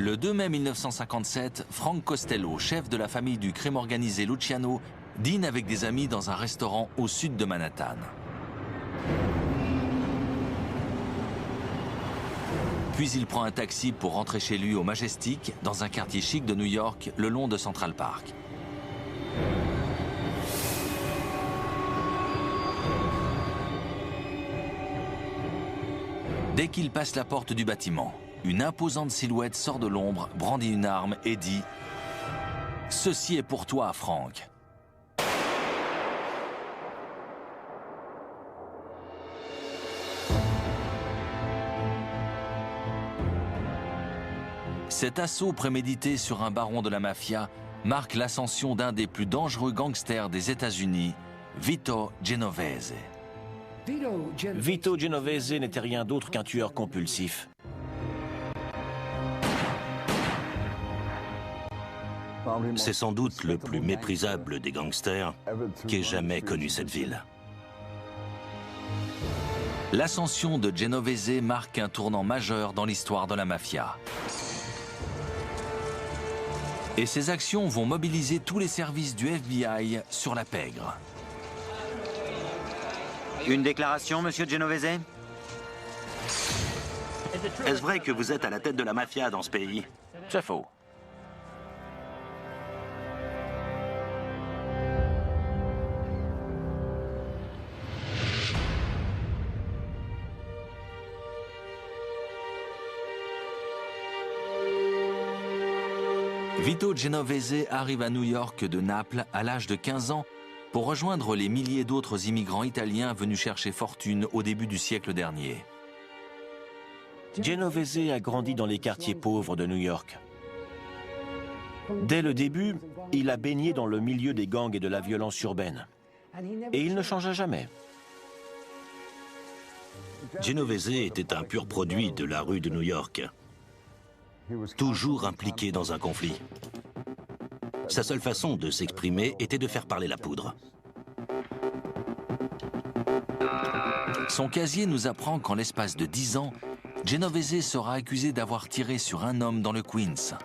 Le 2 mai 1957, Frank Costello, chef de la famille du crime organisé Luciano, dîne avec des amis dans un restaurant au sud de Manhattan. Puis il prend un taxi pour rentrer chez lui au Majestic, dans un quartier chic de New York, le long de Central Park. Dès qu'il passe la porte du bâtiment, une imposante silhouette sort de l'ombre, brandit une arme et dit « Ceci est pour toi, Frank ». Cet assaut prémédité sur un baron de la mafia marque l'ascension d'un des plus dangereux gangsters des États-Unis, Vito Genovese. Vito Genovese n'était rien d'autre qu'un tueur compulsif. C'est sans doute le plus méprisable des gangsters qu'ait jamais connu cette ville. L'ascension de Genovese marque un tournant majeur dans l'histoire de la mafia. Et ces actions vont mobiliser tous les services du FBI sur la pègre. Une déclaration, monsieur Genovese? Est-ce vrai que vous êtes à la tête de la mafia dans ce pays? C'est faux. Vito Genovese arrive à New York de Naples à l'âge de 15 ans pour rejoindre les milliers d'autres immigrants italiens venus chercher fortune au début du siècle dernier. Genovese a grandi dans les quartiers pauvres de New York. Dès le début, il a baigné dans le milieu des gangs et de la violence urbaine. Et il ne changea jamais. Genovese était un pur produit de la rue de New York. Toujours impliqué dans un conflit. Sa seule façon de s'exprimer était de faire parler la poudre. Son casier nous apprend qu'en l'espace de 10 ans, Genovese sera accusé d'avoir tiré sur un homme dans le Queens,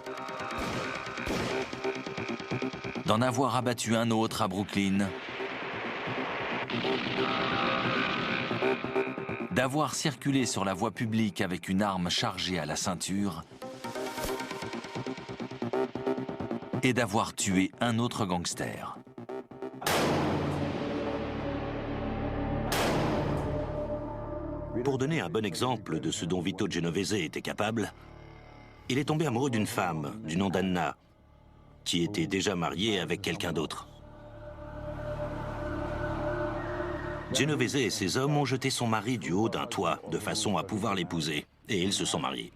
d'en avoir abattu un autre à Brooklyn, d'avoir circulé sur la voie publique avec une arme chargée à la ceinture et d'avoir tué un autre gangster. Pour donner un bon exemple de ce dont Vito Genovese était capable, il est tombé amoureux d'une femme du nom d'Anna, qui était déjà mariée avec quelqu'un d'autre. Genovese et ses hommes ont jeté son mari du haut d'un toit de façon à pouvoir l'épouser, et ils se sont mariés.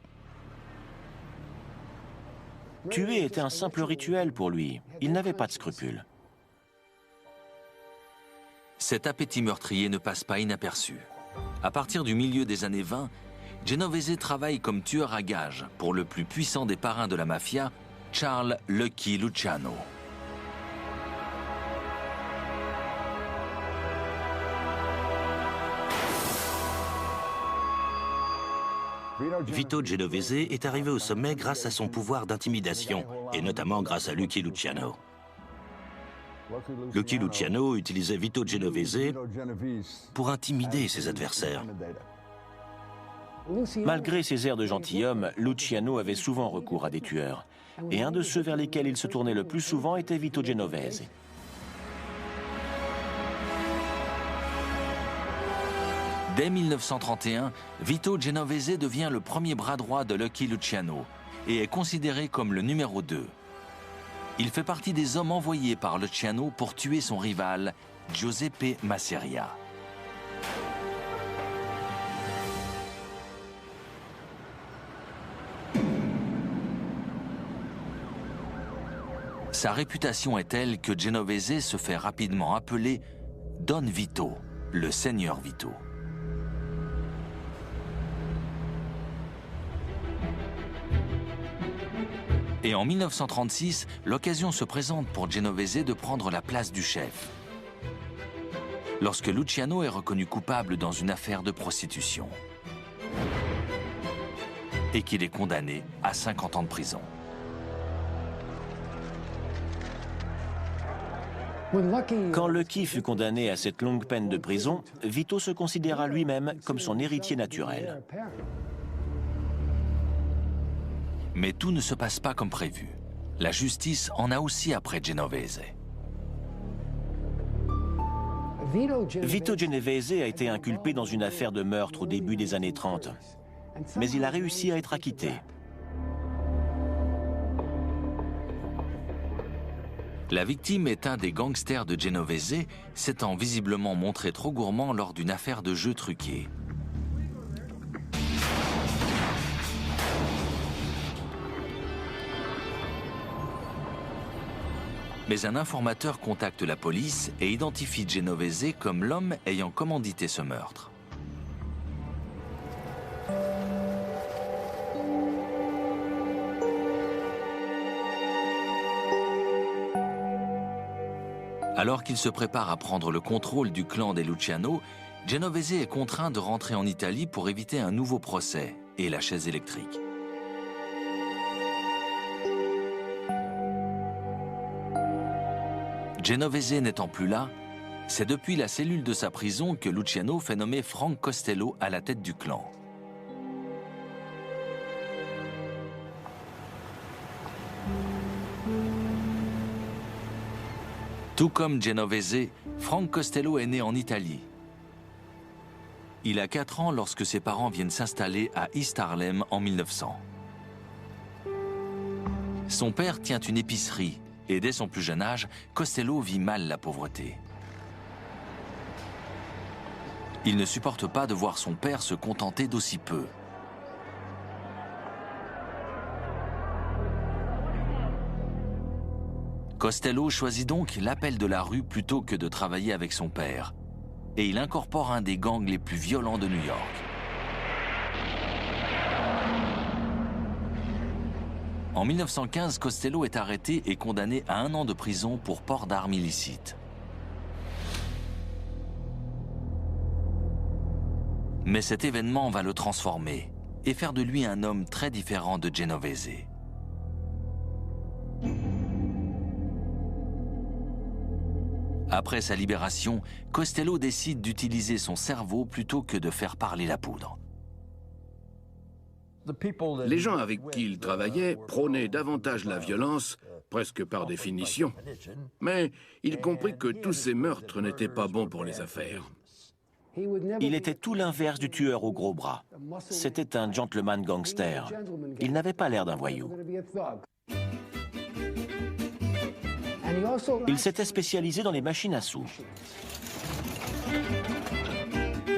Tuer était un simple rituel pour lui. Il n'avait pas de scrupules. Cet appétit meurtrier ne passe pas inaperçu. À partir du milieu des années 20, Genovese travaille comme tueur à gages pour le plus puissant des parrains de la mafia, Charles Lucky Luciano. Vito Genovese est arrivé au sommet grâce à son pouvoir d'intimidation, et notamment grâce à Lucky Luciano. Lucky Luciano utilisait Vito Genovese pour intimider ses adversaires. Malgré ses airs de gentilhomme, Luciano avait souvent recours à des tueurs. Et un de ceux vers lesquels il se tournait le plus souvent était Vito Genovese. Dès 1931, Vito Genovese devient le premier bras droit de Lucky Luciano et est considéré comme le numéro 2. Il fait partie des hommes envoyés par Luciano pour tuer son rival, Giuseppe Masseria. Sa réputation est telle que Genovese se fait rapidement appeler Don Vito, le Seigneur Vito. Et en 1936, l'occasion se présente pour Genovese de prendre la place du chef, lorsque Luciano est reconnu coupable dans une affaire de prostitution. et qu'il est condamné à 50 ans de prison. Quand Lucky fut condamné à cette longue peine de prison, Vito se considéra lui-même comme son héritier naturel. Mais tout ne se passe pas comme prévu. La justice en a aussi après Genovese. Vito Genovese a été inculpé dans une affaire de meurtre au début des années 30, mais il a réussi à être acquitté. La victime est un des gangsters de Genovese, s'étant visiblement montré trop gourmand lors d'une affaire de jeu truqué. Mais un informateur contacte la police et identifie Genovese comme l'homme ayant commandité ce meurtre. Alors qu'il se prépare à prendre le contrôle du clan des Luciano, Genovese est contraint de rentrer en Italie pour éviter un nouveau procès et la chaise électrique. Genovese n'étant plus là, c'est depuis la cellule de sa prison que Luciano fait nommer Frank Costello à la tête du clan. Tout comme Genovese, Frank Costello est né en Italie. Il a 4 ans lorsque ses parents viennent s'installer à East Harlem en 1900. Son père tient une épicerie et dès son plus jeune âge, Costello vit mal la pauvreté. Il ne supporte pas de voir son père se contenter d'aussi peu. Costello choisit donc l'appel de la rue plutôt que de travailler avec son père. Et il incorpore un des gangs les plus violents de New York. En 1915, Costello est arrêté et condamné à 1 an de prison pour port d'armes illicites. Mais cet événement va le transformer et faire de lui un homme très différent de Genovese. Après sa libération, Costello décide d'utiliser son cerveau plutôt que de faire parler la poudre. Les gens avec qui il travaillait prônaient davantage la violence, presque par définition. Mais il comprit que tous ces meurtres n'étaient pas bons pour les affaires. Il était tout l'inverse du tueur au gros bras. C'était un gentleman gangster. Il n'avait pas l'air d'un voyou. Il s'était spécialisé dans les machines à sous.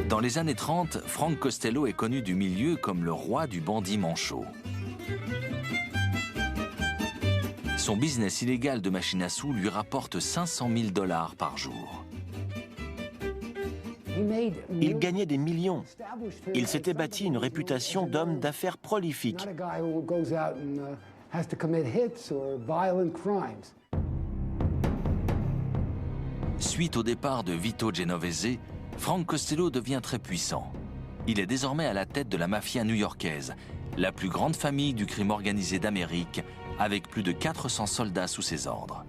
Dans les années 30, Frank Costello est connu du milieu comme le roi du bandit manchot. Son business illégal de machines à sous lui rapporte 500 000 $ par jour. Il gagnait des millions. Il s'était bâti une réputation d'homme d'affaires prolifique. Suite au départ de Vito Genovese, Frank Costello devient très puissant. Il est désormais à la tête de la mafia new-yorkaise, la plus grande famille du crime organisé d'Amérique, avec plus de 400 soldats sous ses ordres.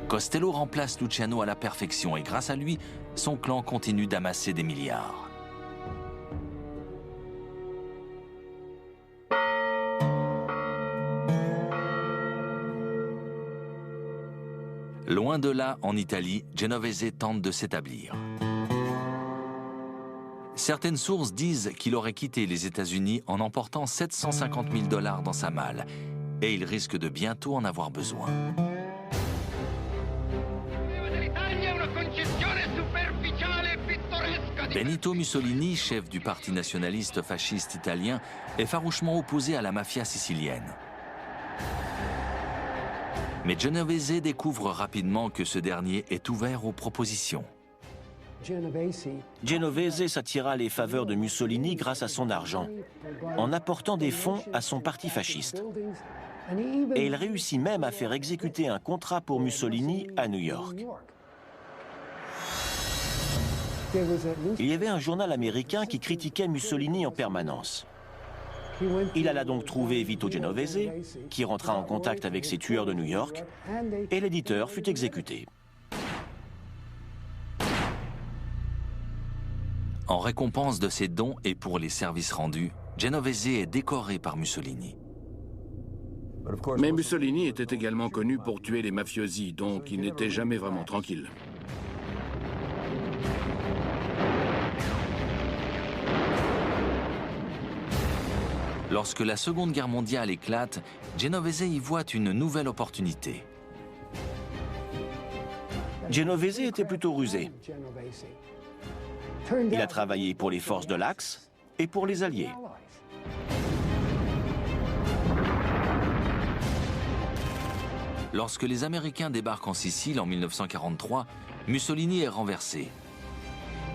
Costello remplace Luciano à la perfection et grâce à lui, son clan continue d'amasser des milliards. Loin de là, en Italie, Genovese tente de s'établir. Certaines sources disent qu'il aurait quitté les États-Unis en emportant 750 000 $ dans sa malle, et il risque de bientôt en avoir besoin. Benito Mussolini, chef du parti nationaliste fasciste italien, est farouchement opposé à la mafia sicilienne. Mais Genovese découvre rapidement que ce dernier est ouvert aux propositions. Genovese s'attira les faveurs de Mussolini grâce à son argent, en apportant des fonds à son parti fasciste. Et il réussit même à faire exécuter un contrat pour Mussolini à New York. Il y avait un journal américain qui critiquait Mussolini en permanence. Il alla donc trouver Vito Genovese, qui rentra en contact avec ses tueurs de New York, et l'éditeur fut exécuté. En récompense de ses dons et pour les services rendus, Genovese est décoré par Mussolini. Mais Mussolini était également connu pour tuer les mafiosi, donc il n'était jamais vraiment tranquille. Lorsque la Seconde Guerre mondiale éclate, Genovese y voit une nouvelle opportunité. Genovese était plutôt rusé. Il a travaillé pour les forces de l'Axe et pour les Alliés. Lorsque les Américains débarquent en Sicile en 1943, Mussolini est renversé.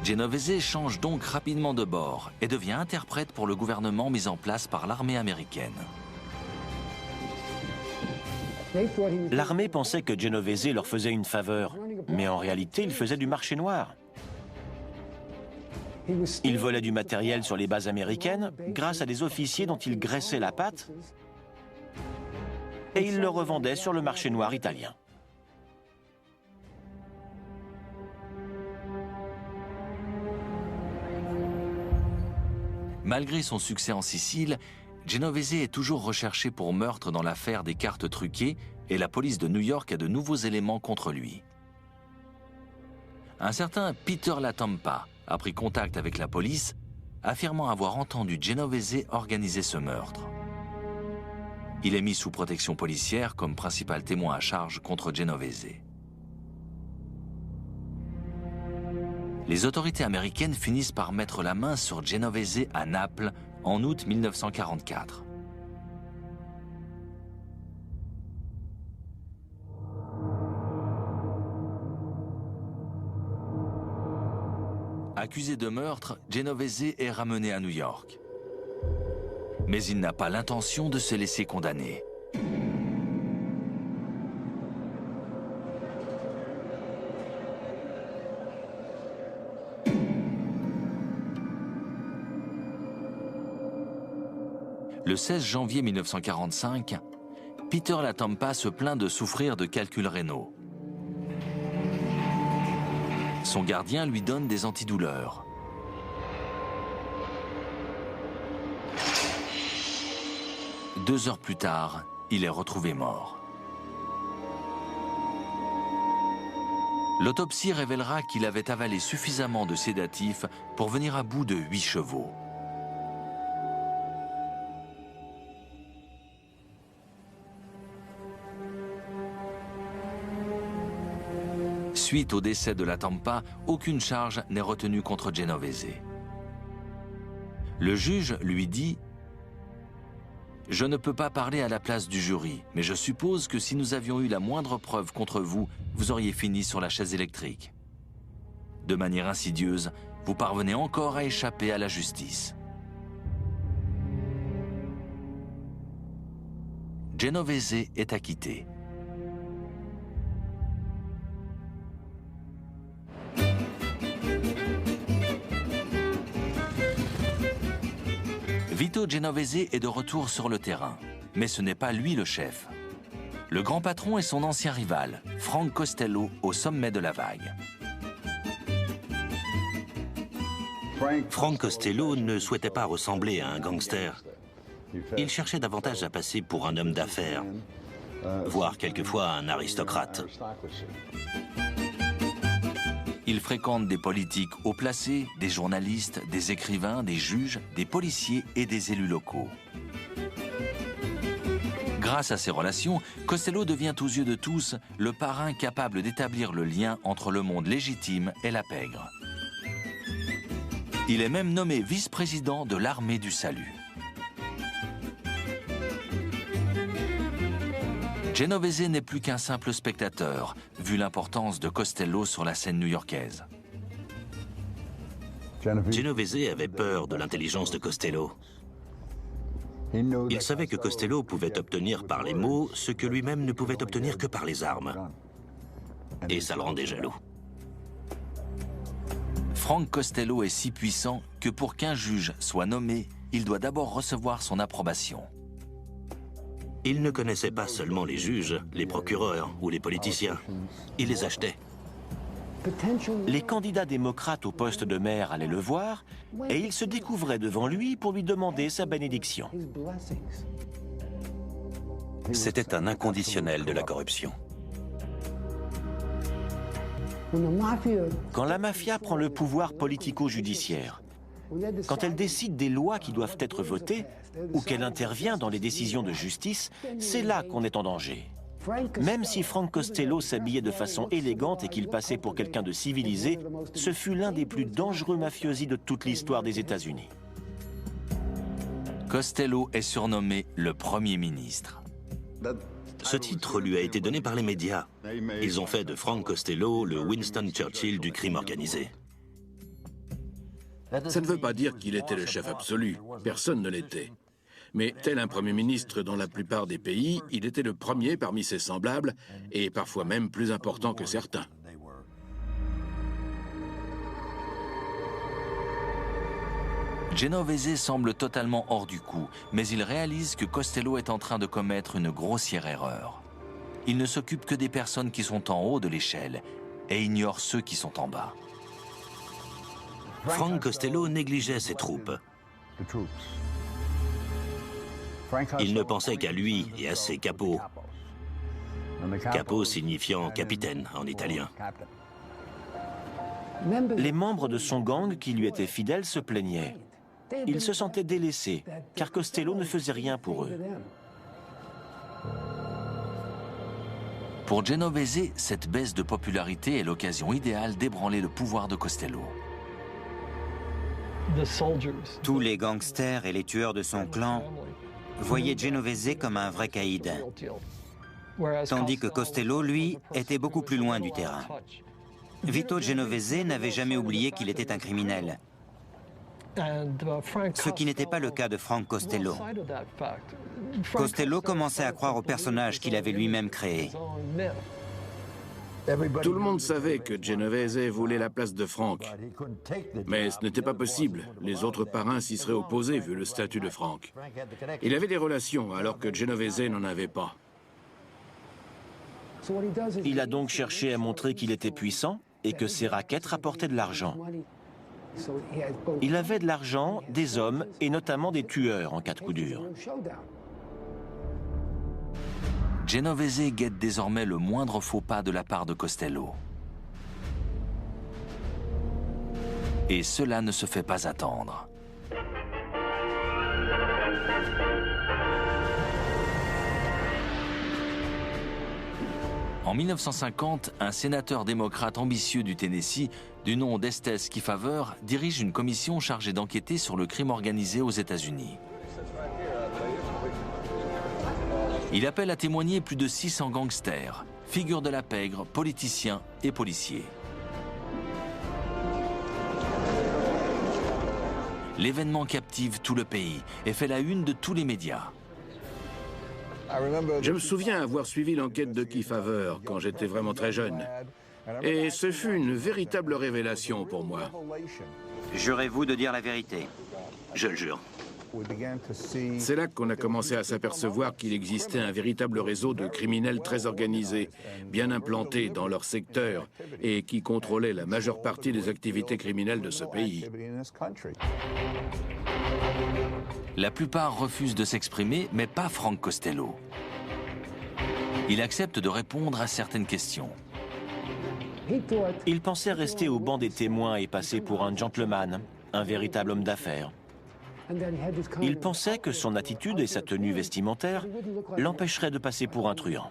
Genovese change donc rapidement de bord et devient interprète pour le gouvernement mis en place par l'armée américaine. L'armée pensait que Genovese leur faisait une faveur, mais en réalité, il faisait du marché noir. Il volait du matériel sur les bases américaines grâce à des officiers dont il graissait la patte et il le revendait sur le marché noir italien. Malgré son succès en Sicile, Genovese est toujours recherché pour meurtre dans l'affaire des cartes truquées et la police de New York a de nouveaux éléments contre lui. Un certain Peter Latampa a pris contact avec la police, affirmant avoir entendu Genovese organiser ce meurtre. Il est mis sous protection policière comme principal témoin à charge contre Genovese. Les autorités américaines finissent par mettre la main sur Genovese à Naples en août 1944. Accusé de meurtre, Genovese est ramené à New York. Mais il n'a pas l'intention de se laisser condamner. Le 16 janvier 1945, Peter Latampa se plaint de souffrir de calculs rénaux. Son gardien lui donne des antidouleurs. Deux heures plus tard, il est retrouvé mort. L'autopsie révélera qu'il avait avalé suffisamment de sédatifs pour venir à bout de 8 chevaux. Suite au décès de Latampa, aucune charge n'est retenue contre Genovese. Le juge lui dit « Je ne peux pas parler à la place du jury, mais je suppose que si nous avions eu la moindre preuve contre vous, vous auriez fini sur la chaise électrique. De manière insidieuse, vous parvenez encore à échapper à la justice. » Genovese est acquitté. Vito Genovese est de retour sur le terrain, mais ce n'est pas lui le chef. Le grand patron est son ancien rival, Frank Costello, au sommet de la vague. Frank Costello ne souhaitait pas ressembler à un gangster. Il cherchait davantage à passer pour un homme d'affaires, voire quelquefois un aristocrate. Il fréquente des politiques haut placés, des journalistes, des écrivains, des juges, des policiers et des élus locaux. Grâce à ses relations, Costello devient aux yeux de tous le parrain capable d'établir le lien entre le monde légitime et la pègre. Il est même nommé vice-président de l'armée du salut. Genovese n'est plus qu'un simple spectateur, vu l'importance de Costello sur la scène new-yorkaise. Genovese avait peur de l'intelligence de Costello. Il savait que Costello pouvait obtenir par les mots ce que lui-même ne pouvait obtenir que par les armes. Et ça le rendait jaloux. Frank Costello est si puissant que pour qu'un juge soit nommé, il doit d'abord recevoir son approbation. Il ne connaissait pas seulement les juges, les procureurs ou les politiciens. Il les achetait. Les candidats démocrates au poste de maire allaient le voir et ils se découvraient devant lui pour lui demander sa bénédiction. C'était un inconditionnel de la corruption. Quand la mafia prend le pouvoir politico-judiciaire, quand elle décide des lois qui doivent être votées ou qu'elle intervient dans les décisions de justice, c'est là qu'on est en danger. Même si Frank Costello s'habillait de façon élégante et qu'il passait pour quelqu'un de civilisé, ce fut l'un des plus dangereux mafiosi de toute l'histoire des États-Unis. Costello est surnommé le Premier ministre. Ce titre lui a été donné par les médias. Ils ont fait de Frank Costello le Winston Churchill du crime organisé. Ça ne veut pas dire qu'il était le chef absolu. Personne ne l'était. Mais tel un Premier ministre dans la plupart des pays, il était le premier parmi ses semblables, et parfois même plus important que certains. Genovese semble totalement hors du coup, mais il réalise que Costello est en train de commettre une grossière erreur. Il ne s'occupe que des personnes qui sont en haut de l'échelle et ignore ceux qui sont en bas. Frank Costello négligeait ses troupes. Il ne pensait qu'à lui et à ses capos. Capo signifiant capitaine en italien. Les membres de son gang qui lui étaient fidèles se plaignaient. Ils se sentaient délaissés, car Costello ne faisait rien pour eux. Pour Genovese, cette baisse de popularité est l'occasion idéale d'ébranler le pouvoir de Costello. Tous les gangsters et les tueurs de son clan voyaient Genovese comme un vrai caïd, tandis que Costello, lui, était beaucoup plus loin du terrain. Vito Genovese n'avait jamais oublié qu'il était un criminel, ce qui n'était pas le cas de Frank Costello. Costello commençait à croire au personnage qu'il avait lui-même créé. Tout le monde savait que Genovese voulait la place de Frank. Mais ce n'était pas possible. Les autres parrains s'y seraient opposés vu le statut de Frank. Il avait des relations alors que Genovese n'en avait pas. Il a donc cherché à montrer qu'il était puissant et que ses raquettes rapportaient de l'argent. Il avait de l'argent, des hommes et notamment des tueurs en cas de coup dur. Genovese guette désormais le moindre faux pas de la part de Costello. Et cela ne se fait pas attendre. En 1950, un sénateur démocrate ambitieux du Tennessee, du nom d'Estes Kefauver, dirige une commission chargée d'enquêter sur le crime organisé aux États-Unis. Il appelle à témoigner plus de 600 gangsters, figures de la pègre, politiciens et policiers. L'événement captive tout le pays et fait la une de tous les médias. Je me souviens avoir suivi l'enquête de Kefauver quand j'étais vraiment très jeune. Et ce fut une véritable révélation pour moi. Jurez-vous de dire la vérité? Je le jure. C'est là qu'on a commencé à s'apercevoir qu'il existait un véritable réseau de criminels très organisés, bien implantés dans leur secteur et qui contrôlaient la majeure partie des activités criminelles de ce pays. La plupart refusent de s'exprimer, mais pas Frank Costello. Il accepte de répondre à certaines questions. Il pensait rester au banc des témoins et passer pour un gentleman, un véritable homme d'affaires. Il pensait que son attitude et sa tenue vestimentaire l'empêcheraient de passer pour un truand.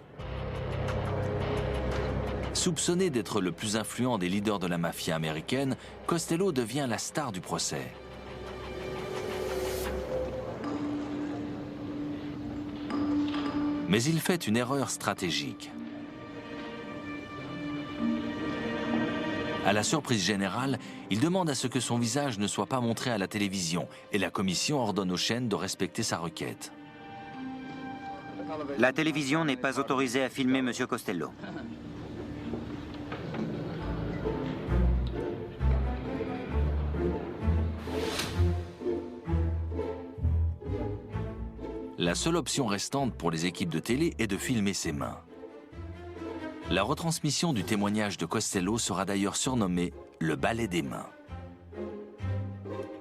Soupçonné d'être le plus influent des leaders de la mafia américaine, Costello devient la star du procès. Mais il fait une erreur stratégique. À la surprise générale, il demande à ce que son visage ne soit pas montré à la télévision et la commission ordonne aux chaînes de respecter sa requête. La télévision n'est pas autorisée à filmer M. Costello. La seule option restante pour les équipes de télé est de filmer ses mains. La retransmission du témoignage de Costello sera d'ailleurs surnommée le ballet des mains.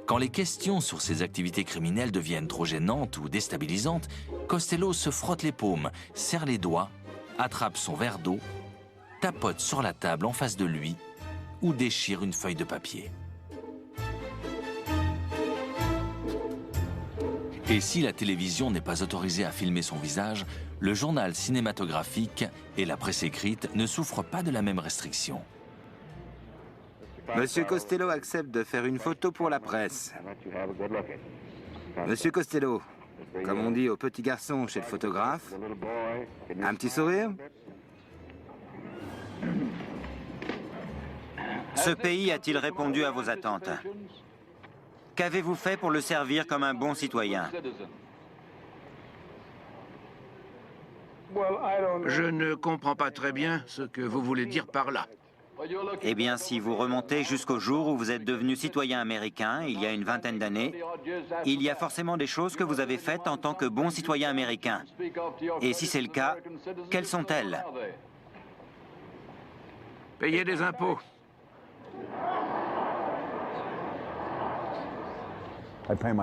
Quand les questions sur ses activités criminelles deviennent trop gênantes ou déstabilisantes, Costello se frotte les paumes, serre les doigts, attrape son verre d'eau, tapote sur la table en face de lui ou déchire une feuille de papier. Et si la télévision n'est pas autorisée à filmer son visage, le journal cinématographique et la presse écrite ne souffrent pas de la même restriction. Monsieur Costello accepte de faire une photo pour la presse. Monsieur Costello, comme on dit au petit garçon chez le photographe, un petit sourire? Ce pays a-t-il répondu à vos attentes? Qu'avez-vous fait pour le servir comme un bon citoyen? Je ne comprends pas très bien ce que vous voulez dire par là. Eh bien, si vous remontez jusqu'au jour où vous êtes devenu citoyen américain, il y a une vingtaine d'années, il y a forcément des choses que vous avez faites en tant que bon citoyen américain. Et si c'est le cas, quelles sont-elles? Payer des impôts.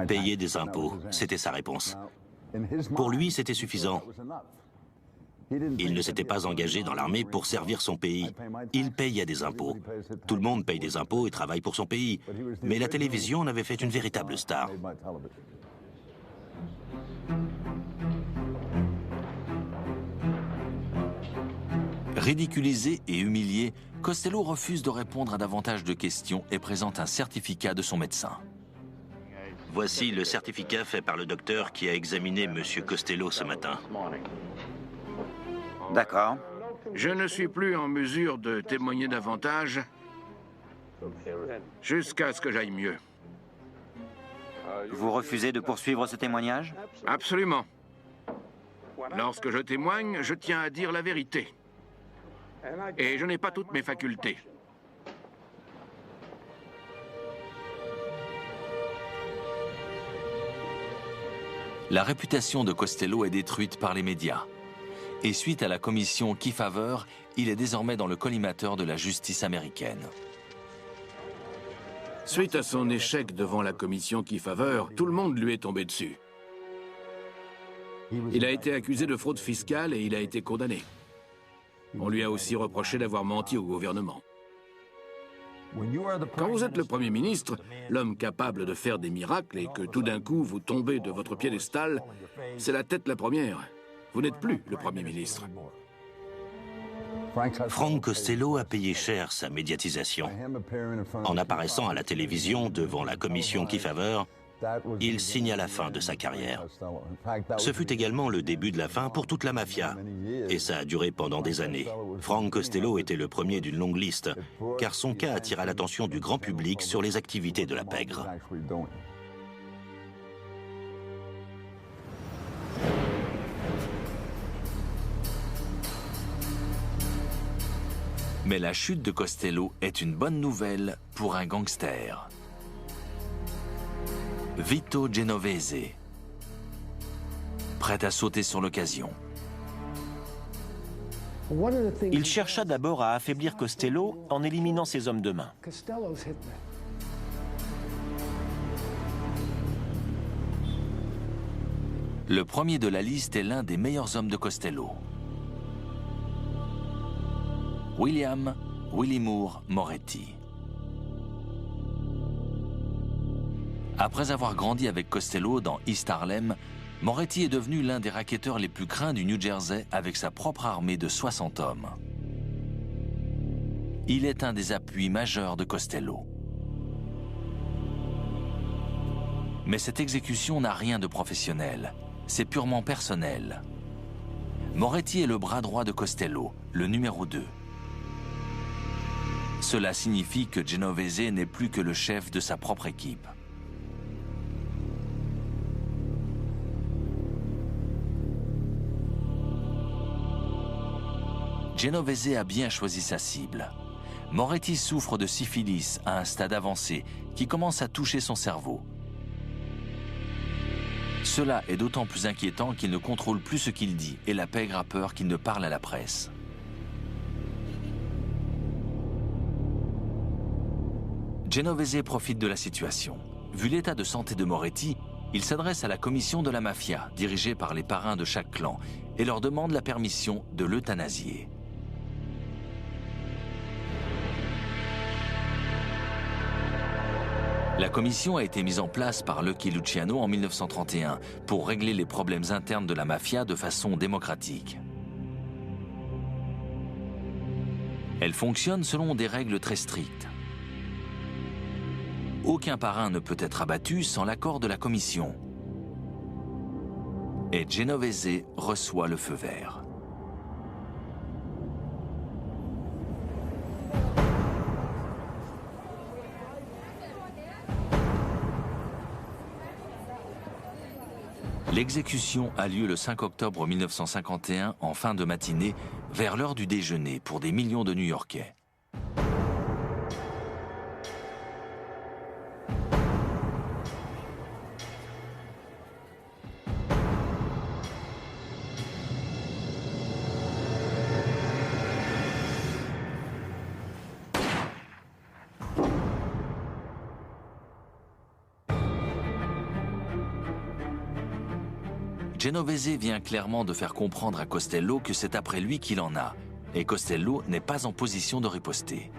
Payer des impôts, c'était sa réponse. Pour lui, c'était suffisant. Il ne s'était pas engagé dans l'armée pour servir son pays. Il payait des impôts. Tout le monde paye des impôts et travaille pour son pays. Mais la télévision en avait fait une véritable star. Ridiculisé et humilié, Costello refuse de répondre à davantage de questions et présente un certificat de son médecin. Voici le certificat fait par le docteur qui a examiné M. Costello ce matin. D'accord. Je ne suis plus en mesure de témoigner davantage jusqu'à ce que j'aille mieux. Vous refusez de poursuivre ce témoignage? Absolument. Lorsque je témoigne, je tiens à dire la vérité. Et je n'ai pas toutes mes facultés. La réputation de Costello est détruite par les médias. Et suite à la commission Kefauver, il est désormais dans le collimateur de la justice américaine. Suite à son échec devant la commission Kefauver, tout le monde lui est tombé dessus. Il a été accusé de fraude fiscale et il a été condamné. On lui a aussi reproché d'avoir menti au gouvernement. Quand vous êtes le Premier ministre, l'homme capable de faire des miracles et que tout d'un coup vous tombez de votre piédestal, c'est la tête la première. Vous n'êtes plus le Premier ministre. Frank Costello a payé cher sa médiatisation. En apparaissant à la télévision devant la commission Kefauver, il signa la fin de sa carrière. Ce fut également le début de la fin pour toute la mafia. Et ça a duré pendant des années. Frank Costello était le premier d'une longue liste, car son cas attira l'attention du grand public sur les activités de la pègre. Mais la chute de Costello est une bonne nouvelle pour un gangster. Vito Genovese, prêt à sauter sur l'occasion. Il chercha d'abord à affaiblir Costello en éliminant ses hommes de main. Le premier de la liste est l'un des meilleurs hommes de Costello. William Willie Moore Moretti. Après avoir grandi avec Costello dans East Harlem, Moretti est devenu l'un des racketteurs les plus craints du New Jersey avec sa propre armée de 60 hommes. Il est un des appuis majeurs de Costello. Mais cette exécution n'a rien de professionnel, c'est purement personnel. Moretti est le bras droit de Costello, le numéro 2. Cela signifie que Genovese n'est plus que le chef de sa propre équipe. Genovese a bien choisi sa cible. Moretti souffre de syphilis à un stade avancé qui commence à toucher son cerveau. Ce Cela est d'autant plus inquiétant qu'il ne contrôle plus ce qu'il dit et la pègre a peur qu'il ne parle à la presse. Genovese profite de la situation. Vu l'état de santé de Moretti, il s'adresse à la commission de la mafia, dirigée par les parrains de chaque clan, et leur demande la permission de l'euthanasier. La commission a été mise en place par Lucky Luciano en 1931 pour régler les problèmes internes de la mafia de façon démocratique. Elle fonctionne selon des règles très strictes. Aucun parrain ne peut être abattu sans l'accord de la commission. Et Genovese reçoit le feu vert. L'exécution a lieu le 5 octobre 1951 en fin de matinée, vers l'heure du déjeuner pour des millions de New-Yorkais. Genovese vient clairement de faire comprendre à Costello que c'est après lui qu'il en a, et Costello n'est pas en position de riposter.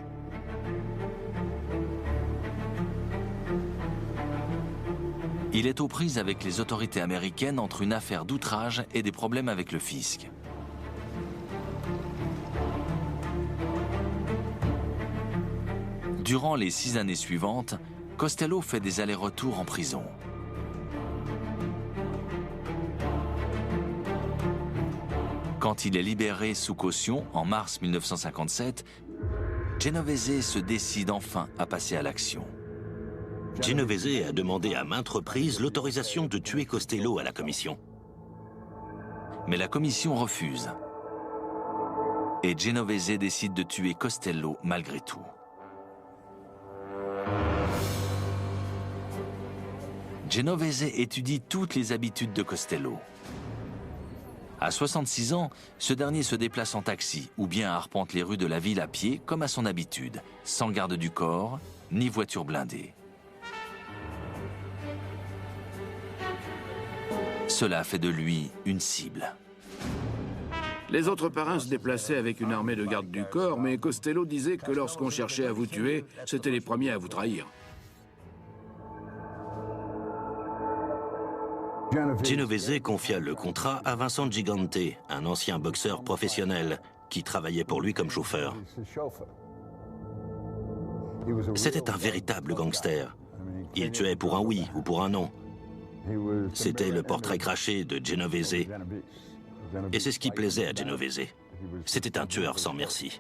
Il est aux prises avec les autorités américaines entre une affaire d'outrage et des problèmes avec le fisc. Durant les 6 années suivantes, Costello fait des allers-retours en prison. Quand il est libéré sous caution en mars 1957, Genovese se décide enfin à passer à l'action. Genovese a demandé à maintes reprises l'autorisation de tuer Costello à la commission. Mais la commission refuse. Et Genovese décide de tuer Costello malgré tout. Genovese étudie toutes les habitudes de Costello. À 66 ans, ce dernier se déplace en taxi ou bien arpente les rues de la ville à pied comme à son habitude, sans garde du corps ni voiture blindée. Cela fait de lui une cible. Les autres parrains se déplaçaient avec une armée de gardes du corps, mais Costello disait que lorsqu'on cherchait à vous tuer, c'étaient les premiers à vous trahir. Genovese confia le contrat à Vincent Gigante, un ancien boxeur professionnel qui travaillait pour lui comme chauffeur. C'était un véritable gangster. Il tuait pour un oui ou pour un non. C'était le portrait craché de Genovese. Et c'est ce qui plaisait à Genovese. C'était un tueur sans merci.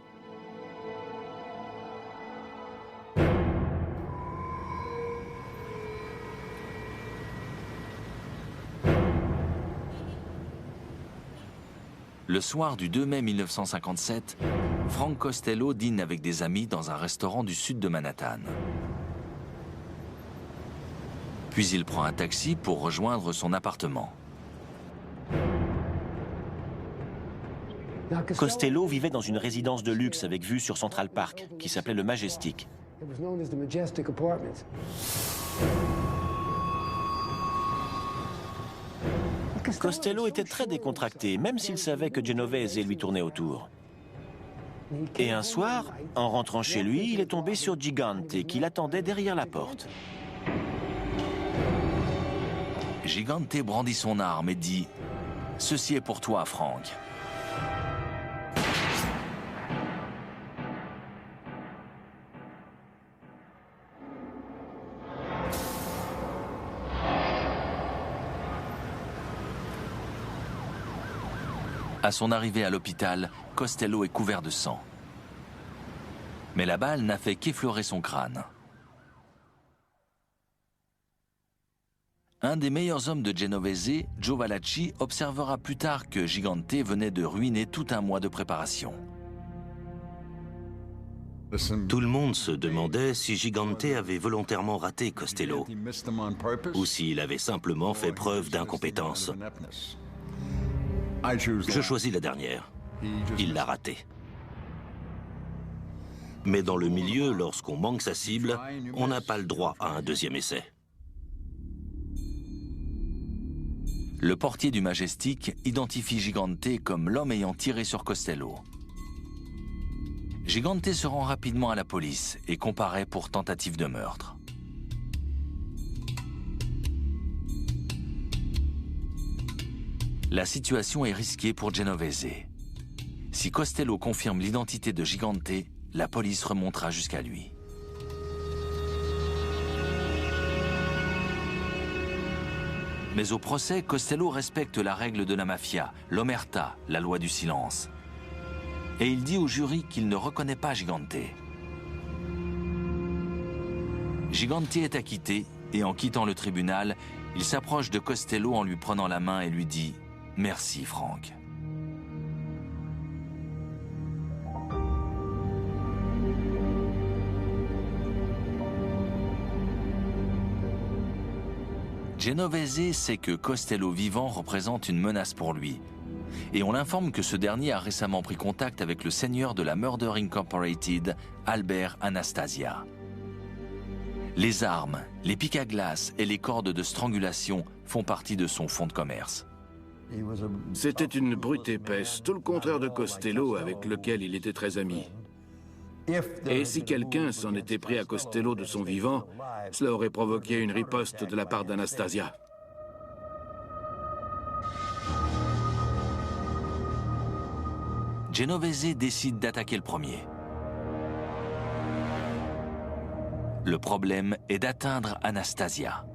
Le soir du 2 mai 1957, Frank Costello dîne avec des amis dans un restaurant du sud de Manhattan. Puis il prend un taxi pour rejoindre son appartement. Costello vivait dans une résidence de luxe avec vue sur Central Park, qui s'appelait le Majestic. Costello était très décontracté, même s'il savait que Genovese lui tournait autour. Et un soir, en rentrant chez lui, il est tombé sur Gigante, qui l'attendait derrière la porte. Gigante brandit son arme et dit « Ceci est pour toi, Frank ». À son arrivée à l'hôpital, Costello est couvert de sang. Mais la balle n'a fait qu'effleurer son crâne. Un des meilleurs hommes de Genovese, Joe Valachi, observera plus tard que Gigante venait de ruiner tout un mois de préparation. Tout le monde se demandait si Gigante avait volontairement raté Costello ou s'il avait simplement fait preuve d'incompétence. Je choisis la dernière. Il l'a raté. Mais dans le milieu, lorsqu'on manque sa cible, on n'a pas le droit à un deuxième essai. Le portier du Majestic identifie Gigante comme l'homme ayant tiré sur Costello. Gigante se rend rapidement à la police et comparaît pour tentative de meurtre. La situation est risquée pour Genovese. Si Costello confirme l'identité de Gigante, la police remontera jusqu'à lui. Mais au procès, Costello respecte la règle de la mafia, l'omerta, la loi du silence. Et il dit au jury qu'il ne reconnaît pas Gigante. Gigante est acquitté et en quittant le tribunal, il s'approche de Costello en lui prenant la main et lui dit « Merci, Frank ». Genovese sait que Costello vivant représente une menace pour lui. Et on l'informe que ce dernier a récemment pris contact avec le seigneur de la Murder Incorporated, Albert Anastasia. Les armes, les pics à glace et les cordes de strangulation font partie de son fonds de commerce. C'était une brute épaisse, tout le contraire de Costello avec lequel il était très ami. Et si quelqu'un s'en était pris à Costello de son vivant, cela aurait provoqué une riposte de la part d'Anastasia. Genovese décide d'attaquer le premier. Le problème est d'atteindre Anastasia.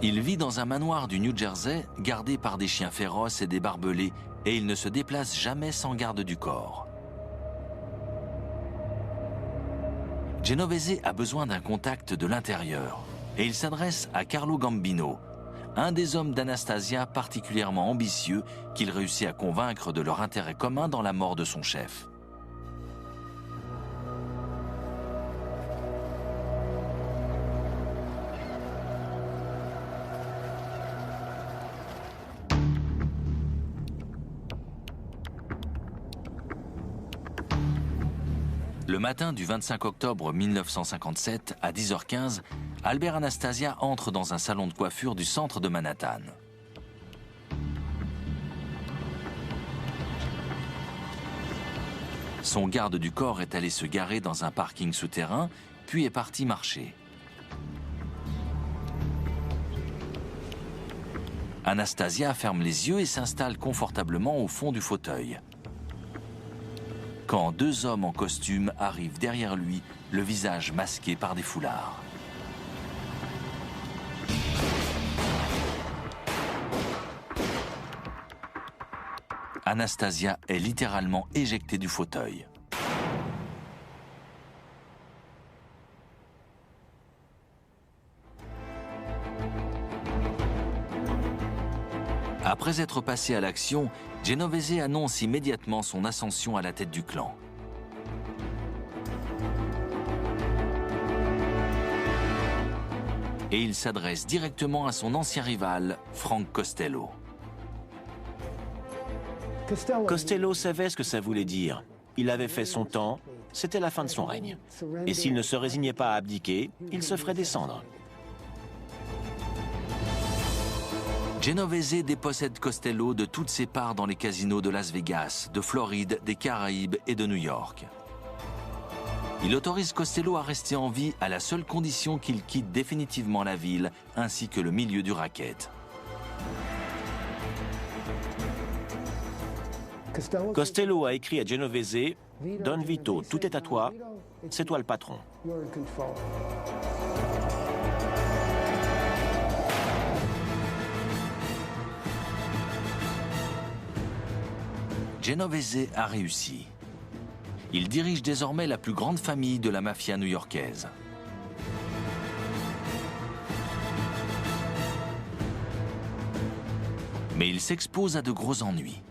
Il vit dans un manoir du New Jersey, gardé par des chiens féroces et des barbelés, et il ne se déplace jamais sans garde du corps. Genovese a besoin d'un contact de l'intérieur, et il s'adresse à Carlo Gambino, un des hommes d'Anastasia particulièrement ambitieux qu'il réussit à convaincre de leur intérêt commun dans la mort de son chef. Le matin du 25 octobre 1957, à 10h15, Albert Anastasia entre dans un salon de coiffure du centre de Manhattan. Son garde du corps est allé se garer dans un parking souterrain, puis est parti marcher. Anastasia ferme les yeux et s'installe confortablement au fond du fauteuil. Quand deux hommes en costume arrivent derrière lui, le visage masqué par des foulards. Anastasia est littéralement éjectée du fauteuil. Après être passé à l'action, Genovese annonce immédiatement son ascension à la tête du clan. Et il s'adresse directement à son ancien rival, Frank Costello. Costello savait ce que ça voulait dire. Il avait fait son temps, c'était la fin de son règne. Et s'il ne se résignait pas à abdiquer, il se ferait descendre. Genovese dépossède Costello de toutes ses parts dans les casinos de Las Vegas, de Floride, des Caraïbes et de New York. Il autorise Costello à rester en vie à la seule condition qu'il quitte définitivement la ville ainsi que le milieu du racket. Costello a écrit à Genovese « Don Vito, tout est à toi, c'est toi le patron ». Genovese a réussi. Il dirige désormais la plus grande famille de la mafia new-yorkaise. Mais il s'expose à de gros ennuis.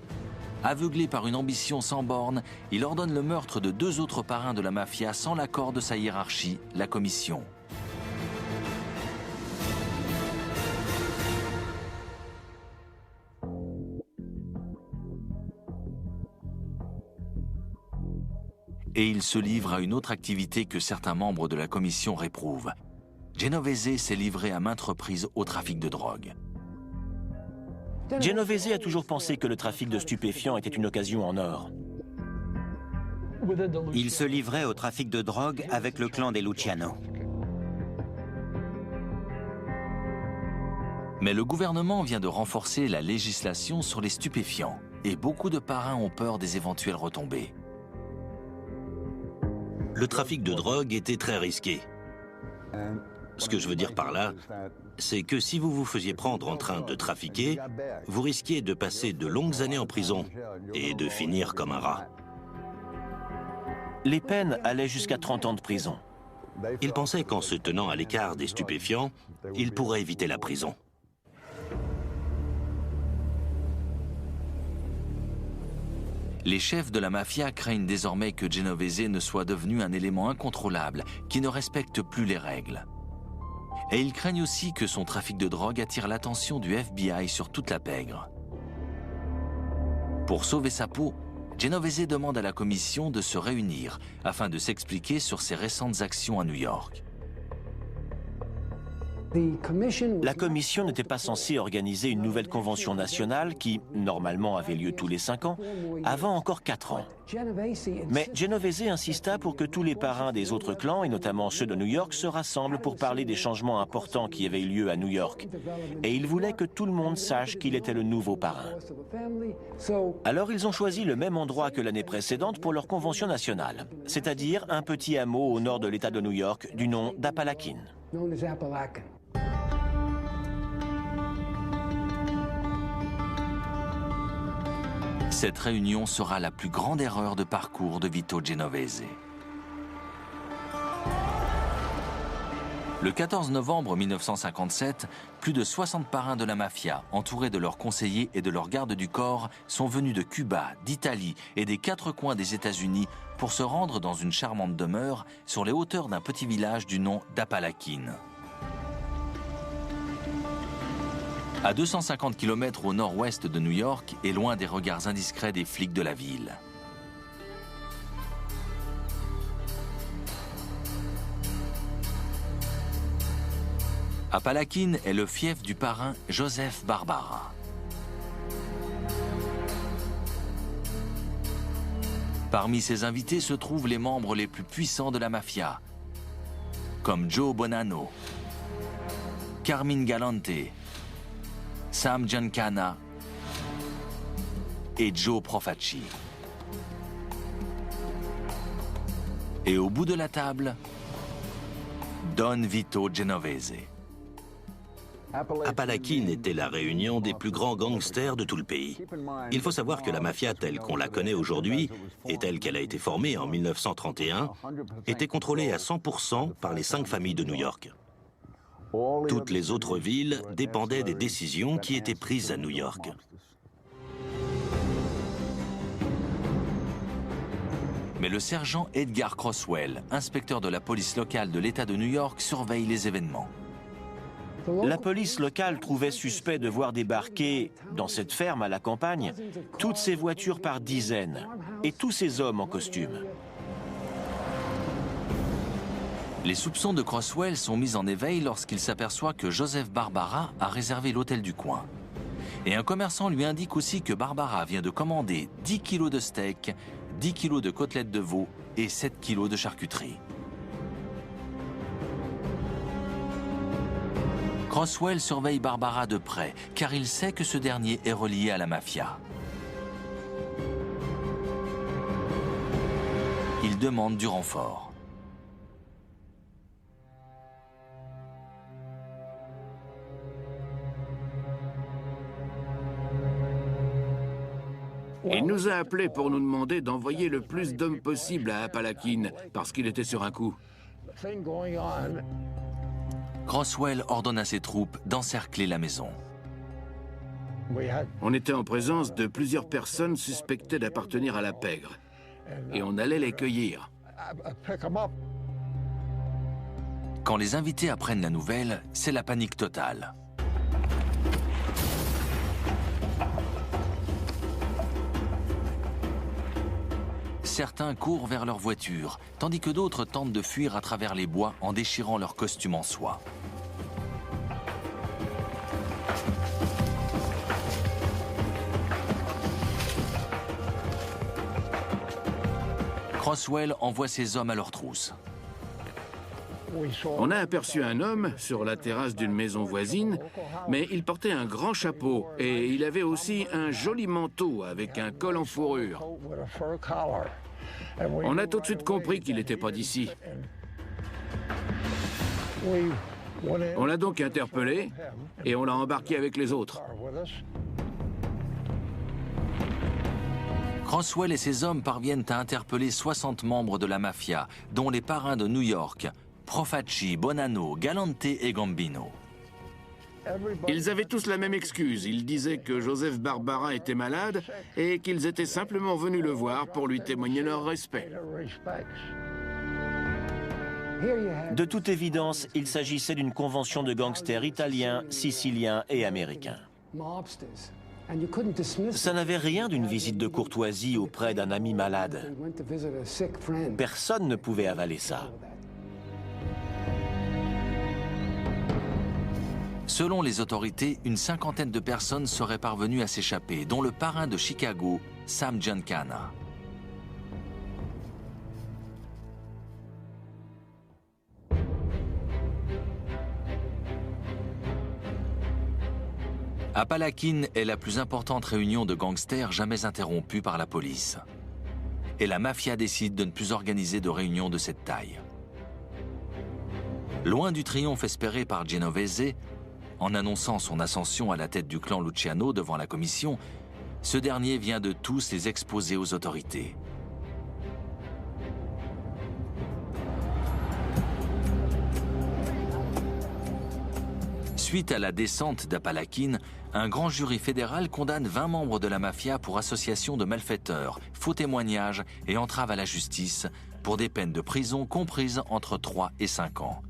Aveuglé par une ambition sans borne, il ordonne le meurtre de 2 autres parrains de la mafia sans l'accord de sa hiérarchie, la commission. Et il se livre à une autre activité que certains membres de la commission réprouvent. Genovese s'est livré à maintes reprises au trafic de drogue. Genovese a toujours pensé que le trafic de stupéfiants était une occasion en or. Il se livrait au trafic de drogue avec le clan des Luciano. Mais le gouvernement vient de renforcer la législation sur les stupéfiants et beaucoup de parrains ont peur des éventuelles retombées. Le trafic de drogue était très risqué. Ce que je veux dire par là, c'est que si vous vous faisiez prendre en train de trafiquer, vous risquiez de passer de longues années en prison et de finir comme un rat. Les peines allaient jusqu'à 30 ans de prison. Il pensait qu'en se tenant à l'écart des stupéfiants, il pourrait éviter la prison. Les chefs de la mafia craignent désormais que Genovese ne soit devenu un élément incontrôlable qui ne respecte plus les règles. Et ils craignent aussi que son trafic de drogue attire l'attention du FBI sur toute la pègre. Pour sauver sa peau, Genovese demande à la commission de se réunir afin de s'expliquer sur ses récentes actions à New York. La commission n'était pas censée organiser une nouvelle convention nationale qui, normalement, avait lieu tous les 5 ans, avant encore 4 ans. Mais Genovese insista pour que tous les parrains des autres clans, et notamment ceux de New York, se rassemblent pour parler des changements importants qui avaient eu lieu à New York. Et il voulait que tout le monde sache qu'il était le nouveau parrain. Alors ils ont choisi le même endroit que l'année précédente pour leur convention nationale, c'est-à-dire un petit hameau au nord de l'État de New York du nom d'Apalachin. Cette réunion sera la plus grande erreur de parcours de Vito Genovese. Le 14 novembre 1957, plus de 60 parrains de la mafia, entourés de leurs conseillers et de leurs gardes du corps, sont venus de Cuba, d'Italie et des 4 coins des États-Unis pour se rendre dans une charmante demeure sur les hauteurs d'un petit village du nom d'Apalachin. À 250 km au nord-ouest de New York et loin des regards indiscrets des flics de la ville. Apalachin est le fief du parrain Joseph Barbara. Parmi ses invités se trouvent les membres les plus puissants de la mafia, comme Joe Bonanno, Carmine Galante, Sam Giancana et Joe Profaci. Et au bout de la table, Don Vito Genovese. Apalachin était la réunion des plus grands gangsters de tout le pays. Il faut savoir que la mafia telle qu'on la connaît aujourd'hui et telle qu'elle a été formée en 1931 était contrôlée à 100% par les 5 familles de New York. Toutes les autres villes dépendaient des décisions qui étaient prises à New York. Mais le sergent Edgar Croswell, inspecteur de la police locale de l'État de New York, surveille les événements. La police locale trouvait suspect de voir débarquer, dans cette ferme à la campagne, toutes ces voitures par dizaines, et tous ces hommes en costume. Les soupçons de Croswell sont mis en éveil lorsqu'il s'aperçoit que Joseph Barbara a réservé l'hôtel du coin. Et un commerçant lui indique aussi que Barbara vient de commander 10 kilos de steak, 10 kilos de côtelettes de veau et 7 kilos de charcuterie. Croswell surveille Barbara de près, car il sait que ce dernier est relié à la mafia. Il demande du renfort. Il nous a appelés pour nous demander d'envoyer le plus d'hommes possible à Apalachin, parce qu'il était sur un coup. Croswell ordonne à ses troupes d'encercler la maison. On était en présence de plusieurs personnes suspectées d'appartenir à la pègre. Et on allait les cueillir. Quand les invités apprennent la nouvelle, c'est la panique totale. Certains courent vers leur voiture, tandis que d'autres tentent de fuir à travers les bois en déchirant leurs costumes en soie. Croswell envoie ses hommes à leur trousse. On a aperçu un homme sur la terrasse d'une maison voisine, mais il portait un grand chapeau et il avait aussi un joli manteau avec un col en fourrure. On a tout de suite compris qu'il n'était pas d'ici. On l'a donc interpellé et on l'a embarqué avec les autres. Croswell et ses hommes parviennent à interpeller 60 membres de la mafia, dont les parrains de New York, Profaci, Bonanno, Galante et Gambino. Ils avaient tous la même excuse. Ils disaient que Joseph Barbara était malade et qu'ils étaient simplement venus le voir pour lui témoigner leur respect. De toute évidence, il s'agissait d'une convention de gangsters italiens, siciliens et américains. Ça n'avait rien d'une visite de courtoisie auprès d'un ami malade. Personne ne pouvait avaler ça. Selon les autorités, une cinquantaine de personnes seraient parvenues à s'échapper, dont le parrain de Chicago, Sam Giancana. Apalakhin est la plus importante réunion de gangsters jamais interrompue par la police. Et la mafia décide de ne plus organiser de réunions de cette taille. Loin du triomphe espéré par Genovese, en annonçant son ascension à la tête du clan Luciano devant la commission, ce dernier vient de tous les exposer aux autorités. Suite à la descente d'Apalakhin, un grand jury fédéral condamne 20 membres de la mafia pour association de malfaiteurs, faux témoignages et entrave à la justice pour des peines de prison comprises entre 3 et 5 ans.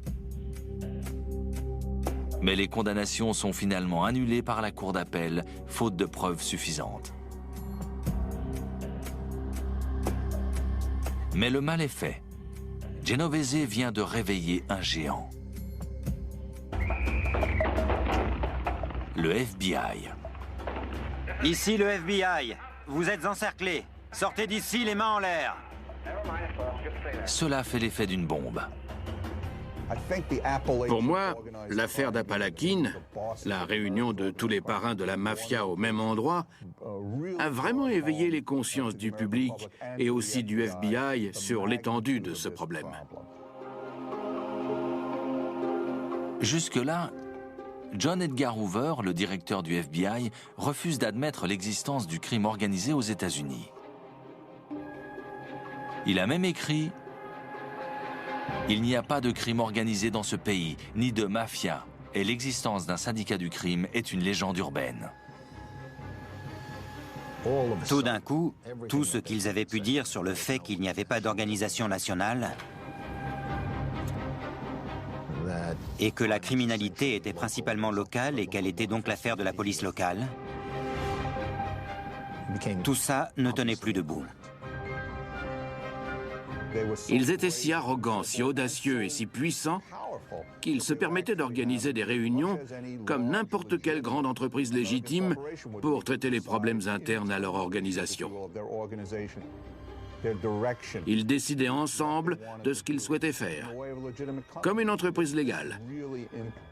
Mais les condamnations sont finalement annulées par la cour d'appel, faute de preuves suffisantes. Mais le mal est fait. Genovese vient de réveiller un géant. Le FBI. Ici le FBI. Vous êtes encerclés. Sortez d'ici les mains en l'air. Cela fait l'effet d'une bombe. Pour moi, l'affaire d'Apalakhin, la réunion de tous les parrains de la mafia au même endroit, a vraiment éveillé les consciences du public et aussi du FBI sur l'étendue de ce problème. Jusque-là, John Edgar Hoover, le directeur du FBI, refuse d'admettre l'existence du crime organisé aux États-Unis. Il a même écrit « Il n'y a pas de crime organisé dans ce pays, ni de mafia, et l'existence d'un syndicat du crime est une légende urbaine. » Tout d'un coup, tout ce qu'ils avaient pu dire sur le fait qu'il n'y avait pas d'organisation nationale et que la criminalité était principalement locale et qu'elle était donc l'affaire de la police locale, tout ça ne tenait plus debout. Ils étaient si arrogants, si audacieux et si puissants qu'ils se permettaient d'organiser des réunions comme n'importe quelle grande entreprise légitime pour traiter les problèmes internes à leur organisation. Ils décidaient ensemble de ce qu'ils souhaitaient faire, comme une entreprise légale.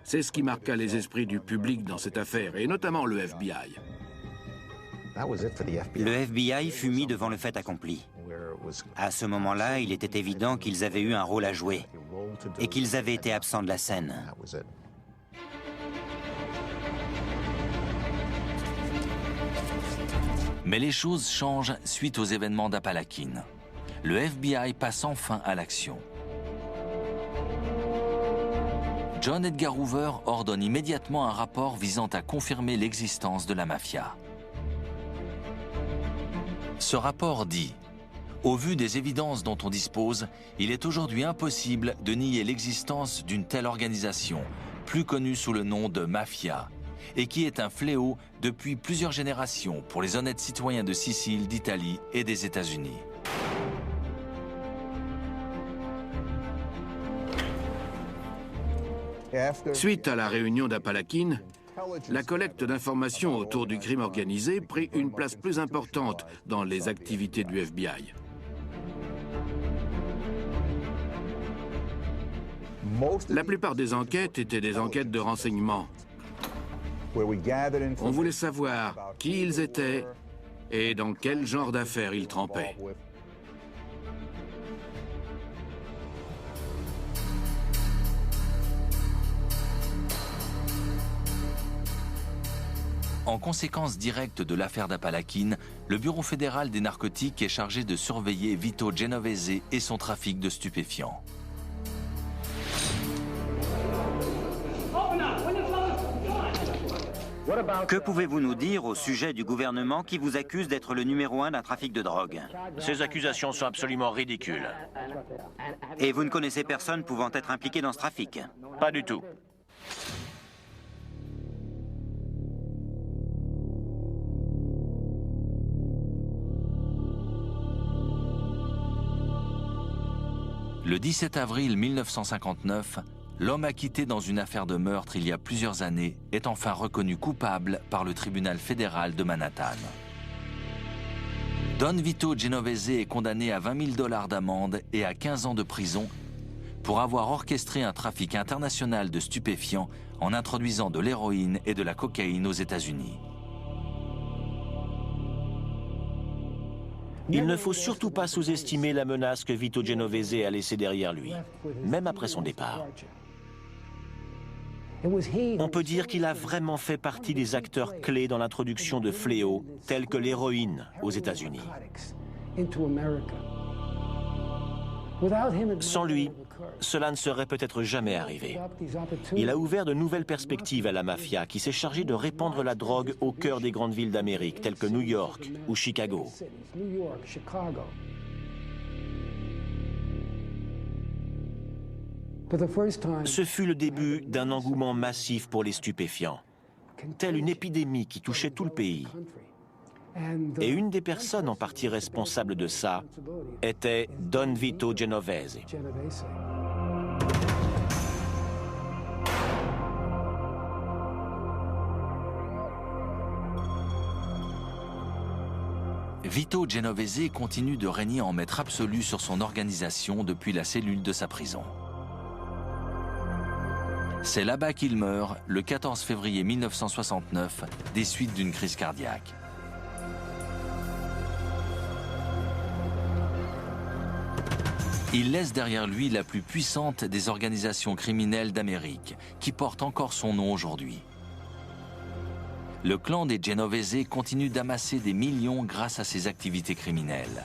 C'est ce qui marqua les esprits du public dans cette affaire, et notamment le FBI. Le FBI fut mis devant le fait accompli. À ce moment-là, il était évident qu'ils avaient eu un rôle à jouer et qu'ils avaient été absents de la scène. Mais les choses changent suite aux événements d'Apalakhin. Le FBI passe enfin à l'action. John Edgar Hoover ordonne immédiatement un rapport visant à confirmer l'existence de la mafia. Ce rapport dit « Au vu des évidences dont on dispose, il est aujourd'hui impossible de nier l'existence d'une telle organisation, plus connue sous le nom de mafia, et qui est un fléau depuis plusieurs générations pour les honnêtes citoyens de Sicile, d'Italie et des États-Unis. » Suite à la réunion d'Apalakhin, la collecte d'informations autour du crime organisé prit une place plus importante dans les activités du FBI. La plupart des enquêtes étaient des enquêtes de renseignement. On voulait savoir qui ils étaient et dans quel genre d'affaires ils trempaient. En conséquence directe de l'affaire d'Apalakhin, le Bureau fédéral des narcotiques est chargé de surveiller Vito Genovese et son trafic de stupéfiants. Que pouvez-vous nous dire au sujet du gouvernement qui vous accuse d'être le numéro 1 d'un trafic de drogue? Ces accusations sont absolument ridicules. Et vous ne connaissez personne pouvant être impliqué dans ce trafic? Pas du tout. Le 17 avril 1959, l'homme acquitté dans une affaire de meurtre il y a plusieurs années est enfin reconnu coupable par le tribunal fédéral de Manhattan. Don Vito Genovese est condamné à $20 000 d'amende et à 15 ans de prison pour avoir orchestré un trafic international de stupéfiants en introduisant de l'héroïne et de la cocaïne aux États-Unis. Il ne faut surtout pas sous-estimer la menace que Vito Genovese a laissée derrière lui, même après son départ. On peut dire qu'il a vraiment fait partie des acteurs clés dans l'introduction de fléaux tels que l'héroïne aux États-Unis. Sans lui, cela ne serait peut-être jamais arrivé. Il a ouvert de nouvelles perspectives à la mafia qui s'est chargée de répandre la drogue au cœur des grandes villes d'Amérique telles que New York ou Chicago. Ce fut le début d'un engouement massif pour les stupéfiants, telle une épidémie qui touchait tout le pays. Et une des personnes en partie responsables de ça était Don Vito Genovese. Vito Genovese continue de régner en maître absolu sur son organisation depuis la cellule de sa prison. C'est là-bas qu'il meurt le 14 février 1969 des suites d'une crise cardiaque. Il laisse derrière lui la plus puissante des organisations criminelles d'Amérique, qui porte encore son nom aujourd'hui. Le clan des Genovese continue d'amasser des millions grâce à ses activités criminelles.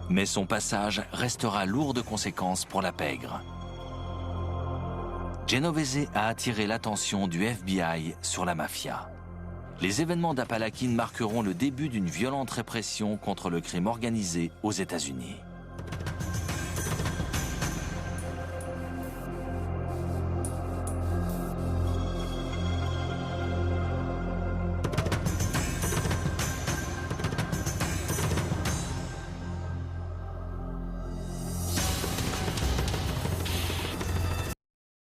Mais son passage restera lourd de conséquences pour la pègre. Genovese a attiré l'attention du FBI sur la mafia. Les événements d'Apalakhin marqueront le début d'une violente répression contre le crime organisé aux États-Unis.